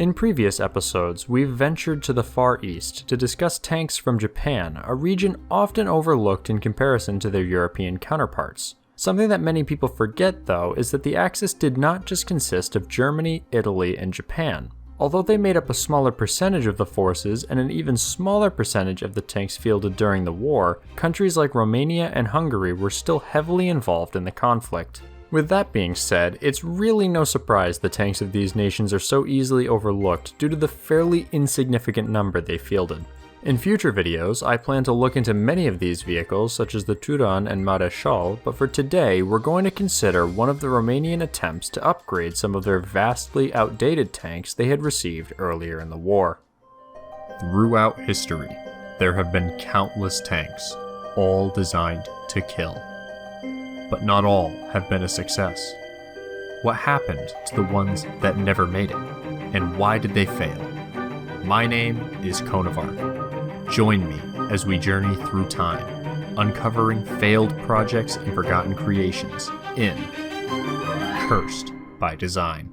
In previous episodes, we've ventured to the Far East to discuss tanks from Japan, a region often overlooked in comparison to their European counterparts. Something that many people forget, though, is that the Axis did not just consist of Germany, Italy, and Japan. Although they made up a smaller percentage of the forces and an even smaller percentage of the tanks fielded during the war, countries like Romania and Hungary were still heavily involved in the conflict. With that being said, it's really no surprise the tanks of these nations are so easily overlooked due to the fairly insignificant number they fielded. In future videos, I plan to look into many of these vehicles such as the Turan and Maréchal, but for today we're going to consider one of the Romanian attempts to upgrade some of their vastly outdated tanks they had received earlier in the war. Throughout history, there have been countless tanks, all designed to kill. But not all have been a success. What happened to the ones that never made it, and why did they fail? My name is ConeOfArc. Join me as we journey through time, uncovering failed projects and forgotten creations in Cursed by Design.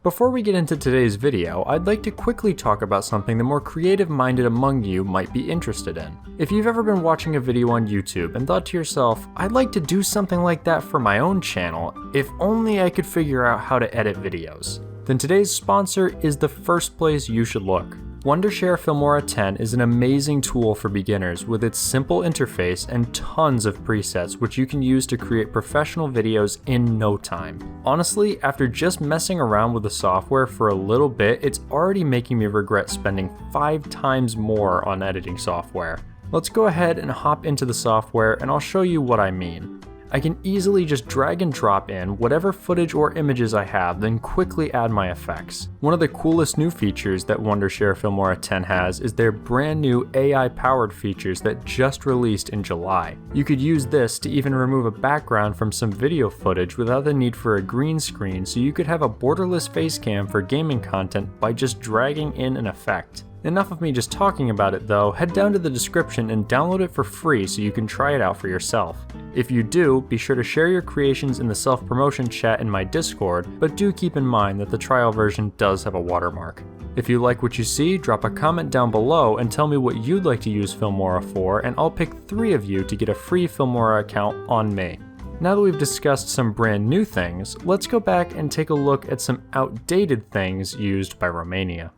Before we get into today's video, I'd like to quickly talk about something the more creative-minded among you might be interested in. If you've ever been watching a video on YouTube and thought to yourself, I'd like to do something like that for my own channel, if only I could figure out how to edit videos, then today's sponsor is the first place you should look. Wondershare Filmora 10 is an amazing tool for beginners with its simple interface and tons of presets which you can use to create professional videos in no time. Honestly, after just messing around with the software for a little bit, it's already making me regret spending 5 times more on editing software. Let's go ahead and hop into the software and I'll show you what I mean. I can easily just drag and drop in whatever footage or images I have, then quickly add my effects. One of the coolest new features that Wondershare Filmora 10 has is their brand new AI-powered features that just released in July. You could use this to even remove a background from some video footage without the need for a green screen, so you could have a borderless facecam for gaming content by just dragging in an effect. Enough of me just talking about it though, head down to the description and download it for free so you can try it out for yourself. If you do, be sure to share your creations in the self-promotion chat in my Discord, but do keep in mind that the trial version does have a watermark. If you like what you see, drop a comment down below and tell me what you'd like to use Filmora for, and I'll pick 3 of you to get a free Filmora account on me. Now that we've discussed some brand new things, let's go back and take a look at some outdated things used by Romania.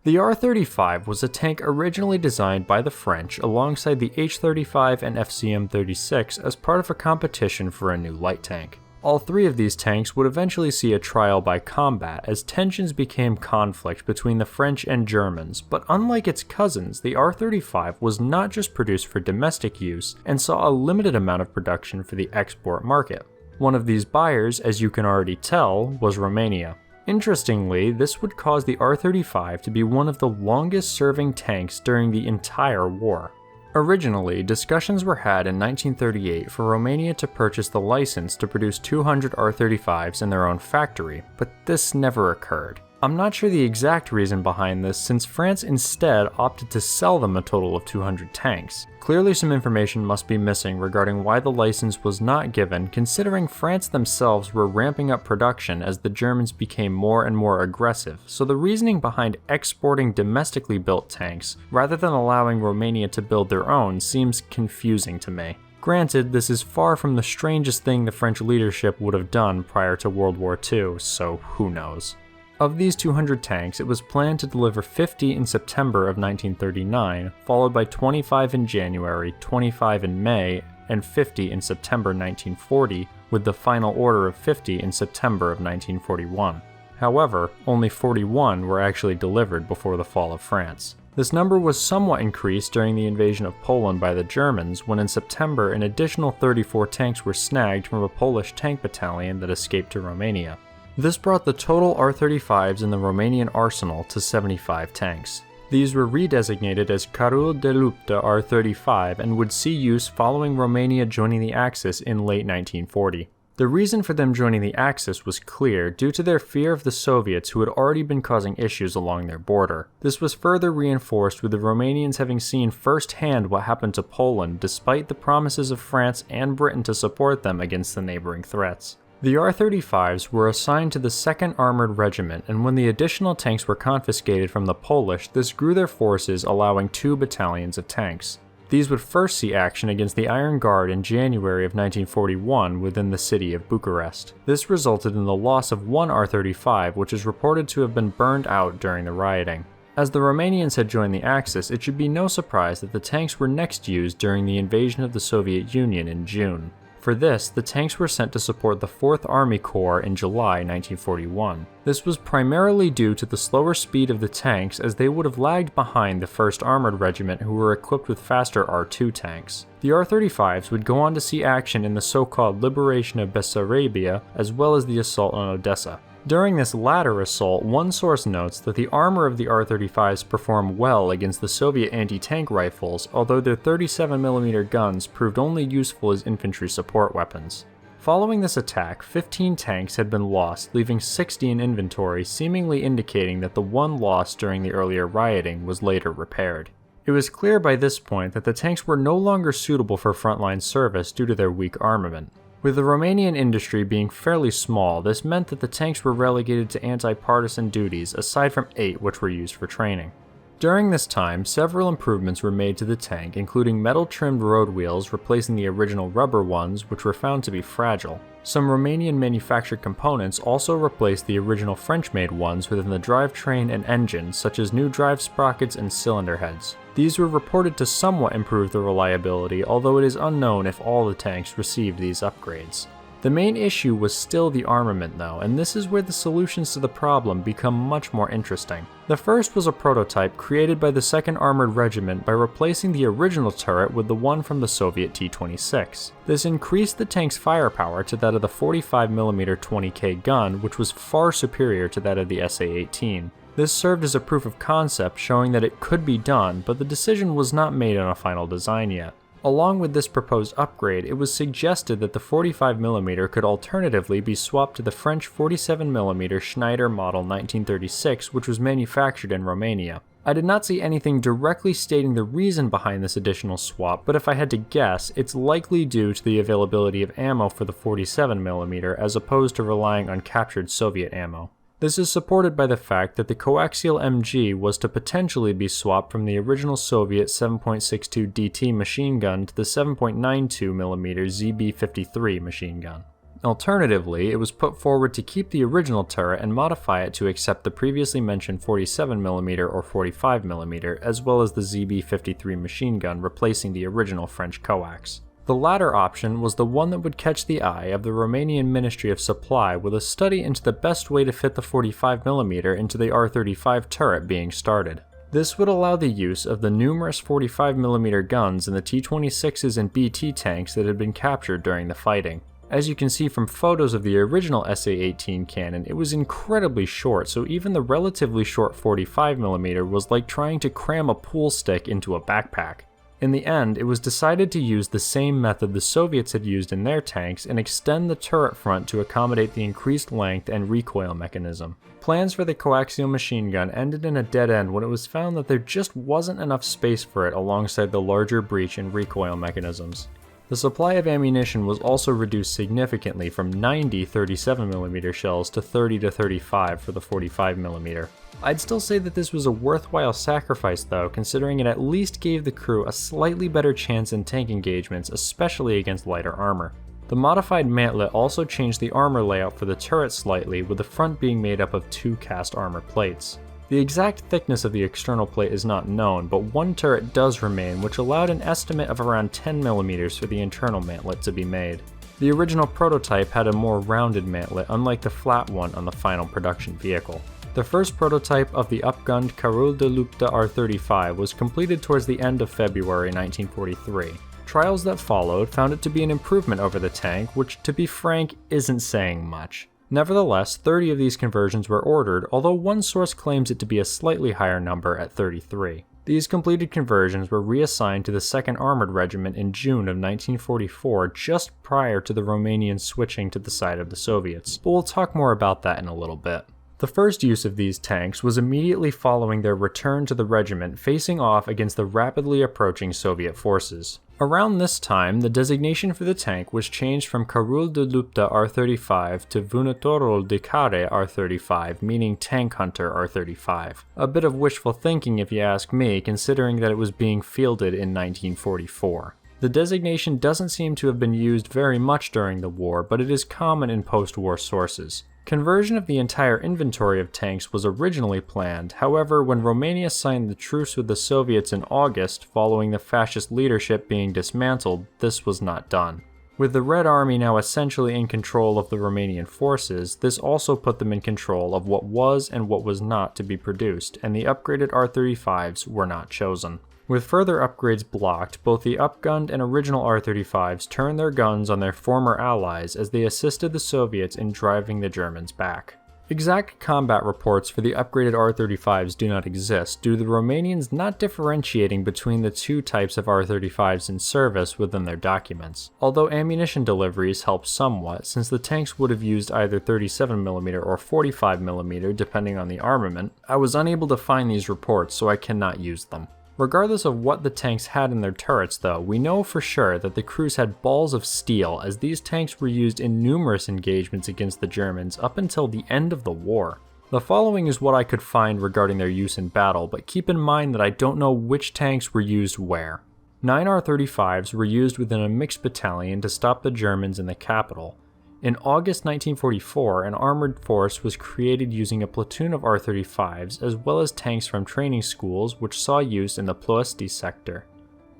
The R35 was a tank originally designed by the French alongside the H35 and FCM36 as part of a competition for a new light tank. All 3 of these tanks would eventually see a trial by combat as tensions became conflict between the French and Germans, but unlike its cousins, the R35 was not just produced for domestic use and saw a limited amount of production for the export market. One of these buyers, as you can already tell, was Romania. Interestingly, this would cause the R35 to be one of the longest serving tanks during the entire war. Originally, discussions were had in 1938 for Romania to purchase the license to produce 200 R35s in their own factory, but this never occurred. I'm not sure the exact reason behind this, since France instead opted to sell them a total of 200 tanks. Clearly some information must be missing regarding why the license was not given, considering France themselves were ramping up production as the Germans became more and more aggressive, so the reasoning behind exporting domestically built tanks rather than allowing Romania to build their own seems confusing to me. Granted, this is far from the strangest thing the French leadership would have done prior to World War II, so who knows. Of these 200 tanks, it was planned to deliver 50 in September of 1939, followed by 25 in January, 25 in May, and 50 in September 1940, with the final order of 50 in September of 1941. However, only 41 were actually delivered before the fall of France. This number was somewhat increased during the invasion of Poland by the Germans, when in September an additional 34 tanks were snagged from a Polish tank battalion that escaped to Romania. This brought the total R35s in the Romanian arsenal to 75 tanks. These were redesignated as Carul de Luptă R35 and would see use following Romania joining the Axis in late 1940. The reason for them joining the Axis was clear due to their fear of the Soviets who had already been causing issues along their border. This was further reinforced with the Romanians having seen firsthand what happened to Poland despite the promises of France and Britain to support them against the neighboring threats. The R35s were assigned to the 2nd Armored Regiment, and when the additional tanks were confiscated from the Polish, this grew their forces, allowing 2 battalions of tanks. These would first see action against the Iron Guard in January of 1941 within the city of Bucharest. This resulted in the loss of 1 R35, which is reported to have been burned out during the rioting. As the Romanians had joined the Axis, it should be no surprise that the tanks were next used during the invasion of the Soviet Union in June. For this, the tanks were sent to support the 4th Army Corps in July 1941. This was primarily due to the slower speed of the tanks, as they would have lagged behind the 1st Armored Regiment, who were equipped with faster R2 tanks. The R35s would go on to see action in the so-called Liberation of Bessarabia, as well as the assault on Odessa. During this latter assault, one source notes that the armor of the R-35s performed well against the Soviet anti-tank rifles, although their 37mm guns proved only useful as infantry support weapons. Following this attack, 15 tanks had been lost, leaving 60 in inventory, seemingly indicating that the one lost during the earlier rioting was later repaired. It was clear by this point that the tanks were no longer suitable for frontline service due to their weak armament. With the Romanian industry being fairly small, this meant that the tanks were relegated to anti-partisan duties, aside from 8 which were used for training. During this time, several improvements were made to the tank, including metal-trimmed road wheels replacing the original rubber ones, which were found to be fragile. Some Romanian manufactured components also replaced the original French-made ones within the drivetrain and engine, such as new drive sprockets and cylinder heads. These were reported to somewhat improve the reliability, although it is unknown if all the tanks received these upgrades. The main issue was still the armament though, and this is where the solutions to the problem become much more interesting. The first was a prototype created by the 2nd Armored Regiment by replacing the original turret with the one from the Soviet T-26. This increased the tank's firepower to that of the 45mm 20K gun, which was far superior to that of the SA-18. This served as a proof of concept showing that it could be done, but the decision was not made on a final design yet. Along with this proposed upgrade, it was suggested that the 45mm could alternatively be swapped to the French 47mm Schneider model 1936, which was manufactured in Romania. I did not see anything directly stating the reason behind this additional swap, but if I had to guess, it's likely due to the availability of ammo for the 47mm as opposed to relying on captured Soviet ammo. This is supported by the fact that the coaxial MG was to potentially be swapped from the original Soviet 7.62 DT machine gun to the 7.92mm ZB-53 machine gun. Alternatively, it was put forward to keep the original turret and modify it to accept the previously mentioned 47mm or 45mm, as well as the ZB-53 machine gun replacing the original French coax. The latter option was the one that would catch the eye of the Romanian Ministry of Supply, with a study into the best way to fit the 45mm into the R35 turret being started. This would allow the use of the numerous 45mm guns in the T-26s and BT tanks that had been captured during the fighting. As you can see from photos of the original SA-18 cannon, it was incredibly short, so even the relatively short 45mm was like trying to cram a pool stick into a backpack. In the end, it was decided to use the same method the Soviets had used in their tanks and extend the turret front to accommodate the increased length and recoil mechanism. Plans for the coaxial machine gun ended in a dead end when it was found that there just wasn't enough space for it alongside the larger breech and recoil mechanisms. The supply of ammunition was also reduced significantly from 90 37mm shells to 30 to 35 for the 45mm. I'd still say that this was a worthwhile sacrifice though, considering it at least gave the crew a slightly better chance in tank engagements, especially against lighter armor. The modified mantlet also changed the armor layout for the turret slightly, with the front being made up of 2 cast armor plates. The exact thickness of the external plate is not known, but one turret does remain, which allowed an estimate of around 10mm for the internal mantlet to be made. The original prototype had a more rounded mantlet, unlike the flat one on the final production vehicle. The first prototype of the upgunned Carul de Lupta R35 was completed towards the end of February 1943. Trials that followed found it to be an improvement over the tank, which, to be frank, isn't saying much. Nevertheless, 30 of these conversions were ordered, although one source claims it to be a slightly higher number at 33. These completed conversions were reassigned to the 2nd Armored Regiment in June of 1944, just prior to the Romanians switching to the side of the Soviets, but we'll talk more about that in a little bit. The first use of these tanks was immediately following their return to the regiment facing off against the rapidly approaching Soviet forces. Around this time, the designation for the tank was changed from Carul de Lupta R35 to Vânătorul de Care R35, meaning Tank Hunter R35. A bit of wishful thinking if you ask me, considering that it was being fielded in 1944. The designation doesn't seem to have been used very much during the war, but it is common in post-war sources. Conversion of the entire inventory of tanks was originally planned, however, when Romania signed the truce with the Soviets in August, following the fascist leadership being dismantled, this was not done. With the Red Army now essentially in control of the Romanian forces, this also put them in control of what was and what was not to be produced, and the upgraded R35s were not chosen. With further upgrades blocked, both the upgunned and original R35s turned their guns on their former allies as they assisted the Soviets in driving the Germans back. Exact combat reports for the upgraded R35s do not exist due to the Romanians not differentiating between the two types of R35s in service within their documents, although ammunition deliveries help somewhat since the tanks would have used either 37mm or 45mm depending on the armament. I was unable to find these reports, so I cannot use them. Regardless of what the tanks had in their turrets though, we know for sure that the crews had balls of steel as these tanks were used in numerous engagements against the Germans up until the end of the war. The following is what I could find regarding their use in battle, but keep in mind that I don't know which tanks were used where. 9 R35s were used within a mixed battalion to stop the Germans in the capital. In August 1944, an armored force was created using a platoon of R-35s as well as tanks from training schools which saw use in the Ploiești sector.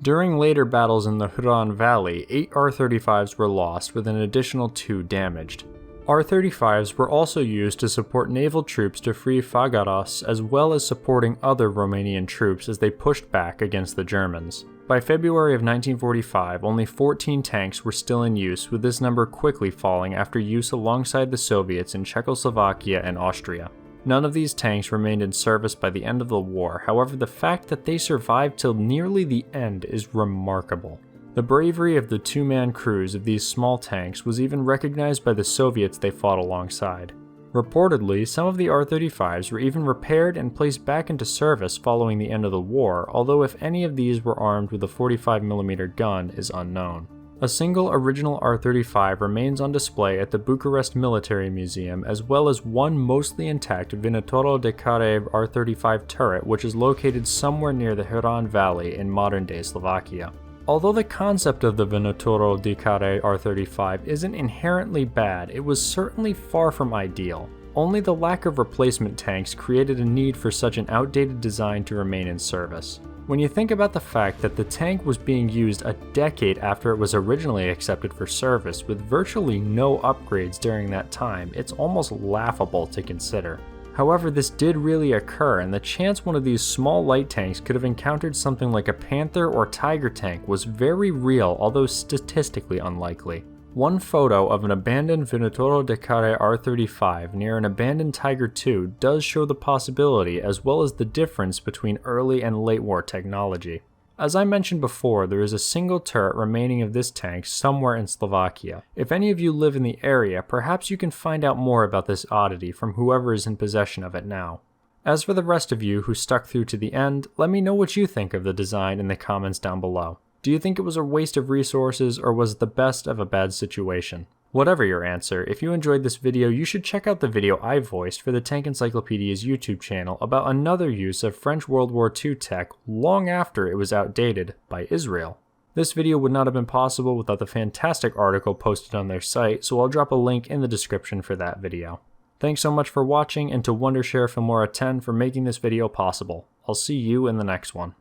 During later battles in the Huron Valley, 8 R-35s were lost with an additional 2 damaged. R-35s were also used to support naval troops to free Făgăraș as well as supporting other Romanian troops as they pushed back against the Germans. By February of 1945, only 14 tanks were still in use, with this number quickly falling after use alongside the Soviets in Czechoslovakia and Austria. None of these tanks remained in service by the end of the war, however the fact that they survived till nearly the end is remarkable. The bravery of the two-man crews of these small tanks was even recognized by the Soviets they fought alongside. Reportedly, some of the R-35s were even repaired and placed back into service following the end of the war, although if any of these were armed with a 45mm gun is unknown. A single original R-35 remains on display at the Bucharest Military Museum, as well as one mostly intact Vânătorul de Care R-35 turret which is located somewhere near the Huron Valley in modern-day Slovakia. Although the concept of the Vânătorul de Care R35 isn't inherently bad, it was certainly far from ideal. Only the lack of replacement tanks created a need for such an outdated design to remain in service. When you think about the fact that the tank was being used a decade after it was originally accepted for service with virtually no upgrades during that time, it's almost laughable to consider. However, this did really occur, and the chance one of these small light tanks could have encountered something like a Panther or Tiger tank was very real, although statistically unlikely. One photo of an abandoned Vânătorul de Care R35 near an abandoned Tiger II does show the possibility as well as the difference between early and late war technology. As I mentioned before, there is a single turret remaining of this tank somewhere in Slovakia. If any of you live in the area, perhaps you can find out more about this oddity from whoever is in possession of it now. As for the rest of you who stuck through to the end, let me know what you think of the design in the comments down below. Do you think it was a waste of resources or was it the best of a bad situation? Whatever your answer, if you enjoyed this video, you should check out the video I voiced for the Tank Encyclopedia's YouTube channel about another use of French World War II tech long after it was outdated by Israel. This video would not have been possible without the fantastic article posted on their site, so I'll drop a link in the description for that video. Thanks so much for watching and to Wondershare Filmora 10 for making this video possible. I'll see you in the next one.